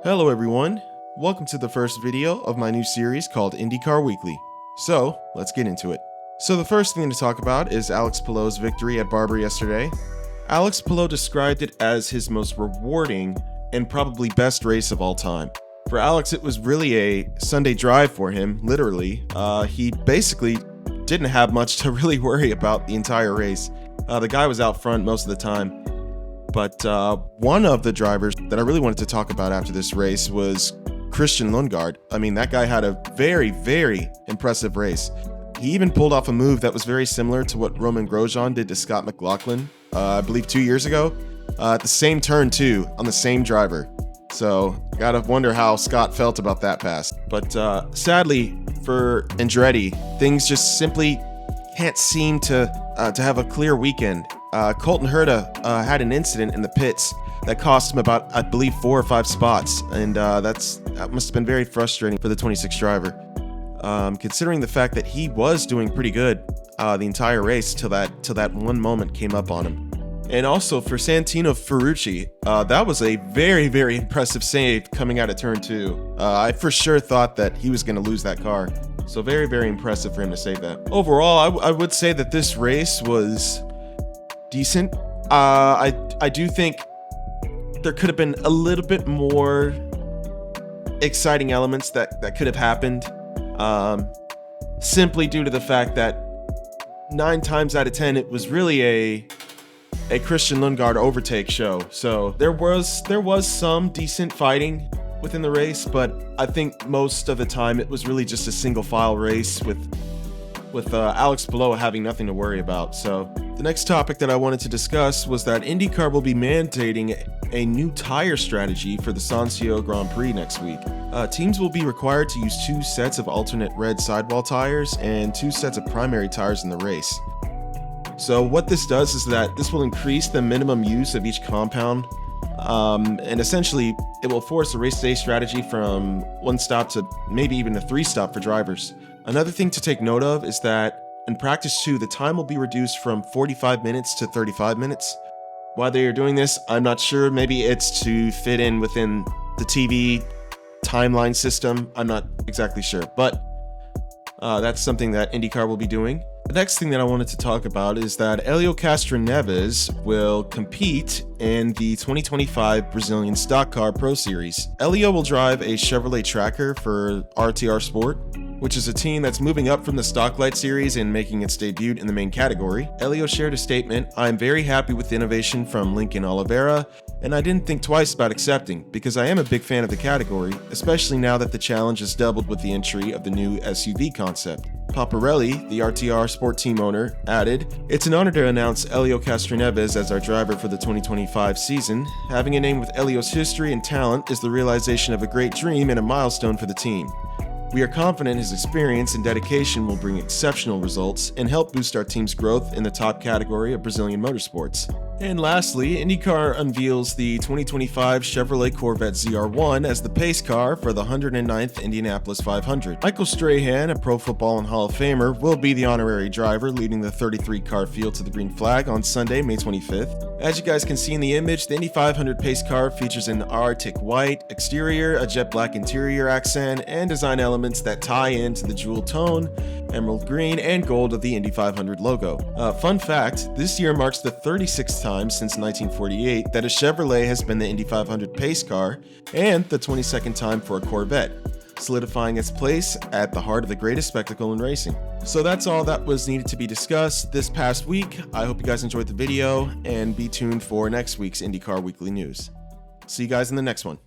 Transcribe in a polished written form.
Hello everyone, welcome to the first video of my new series called Indycar Weekly. So, let's get into it. So the first thing to talk about is Alex Palou's victory at Barber yesterday. Alex Palou described it as his most rewarding and probably best race of all time. For Alex, it was really a Sunday drive for him, literally. He basically didn't have much to really worry about the entire race. The guy was out front most of the time. But one of the drivers that I really wanted to talk about after this race was Christian Lundgaard. I mean, that guy had a very, very impressive race. He even pulled off a move that was very similar to what Roman Grosjean did to Scott McLaughlin, I believe 2 years ago, at the same turn too, on the same driver. So, gotta wonder how Scott felt about that pass. But sadly for Andretti, things just simply can't seem to have a clear weekend. Colton Herta had an incident in the pits that cost him about, I believe, 4 or 5 spots, and that must have been very frustrating for the 26 driver. Considering the fact that he was doing pretty good the entire race till that one moment came up on him. And also for Santino Ferrucci, that was a very, very impressive save coming out of turn 2. I for sure thought that he was going to lose that car. So very, very impressive for him to save that. Overall, I would say that this race was decent. I do think there could have been a little bit more exciting elements that could have happened, simply due to the fact that 9 times out of 10 it was really a Christian Lundgaard overtake show. So there was some decent fighting within the race, but I think most of the time it was really just a single file race with Alex Palou having nothing to worry about. So the next topic that I wanted to discuss was that IndyCar will be mandating a new tire strategy for the Sancio Grand Prix next week. Teams will be required to use 2 sets of alternate red sidewall tires and 2 sets of primary tires in the race. So what this does is that this will increase the minimum use of each compound, and essentially it will force a race day strategy from 1 stop to maybe even a 3 stop for drivers. Another thing to take note of is that in practice 2, the time will be reduced from 45 minutes to 35 minutes. Why they are doing this, I'm not sure. Maybe it's to fit in within the TV timeline system. I'm not exactly sure, but that's something that IndyCar will be doing. The next thing that I wanted to talk about is that Helio Castroneves will compete in the 2025 Brazilian Stock Car Pro Series. Helio will drive a Chevrolet Tracker for RTR Sport, which is a team that's moving up from the Stocklight series and making its debut in the main category. Helio shared a statement, "I'm very happy with the innovation from Lincoln Oliveira, and I didn't think twice about accepting, because I am a big fan of the category, especially now that the challenge has doubled with the entry of the new SUV concept." Paparelli, the RTR Sport team owner, added, "It's an honor to announce Helio Castroneves as our driver for the 2025 season. Having a name with Helio's history and talent is the realization of a great dream and a milestone for the team. We are confident his experience and dedication will bring exceptional results and help boost our team's growth in the top category of Brazilian motorsports." And lastly, IndyCar unveils the 2025 Chevrolet Corvette ZR1 as the pace car for the 109th Indianapolis 500. Michael Strahan, a Pro Football and Hall of Famer, will be the honorary driver, leading the 33-car field to the green flag on Sunday, May 25th. As you guys can see in the image, the Indy 500 pace car features an Arctic white exterior, a jet black interior accent, and design elements that tie into the jewel tone, emerald green, and gold of the Indy 500 logo. Fun fact, this year marks the 36th time since 1948 that a Chevrolet has been the Indy 500 pace car, and the 22nd time for a Corvette, solidifying its place at the heart of the greatest spectacle in racing. So that's all that was needed to be discussed this past week. I hope you guys enjoyed the video, and be tuned for next week's IndyCar Weekly News. See you guys in the next one.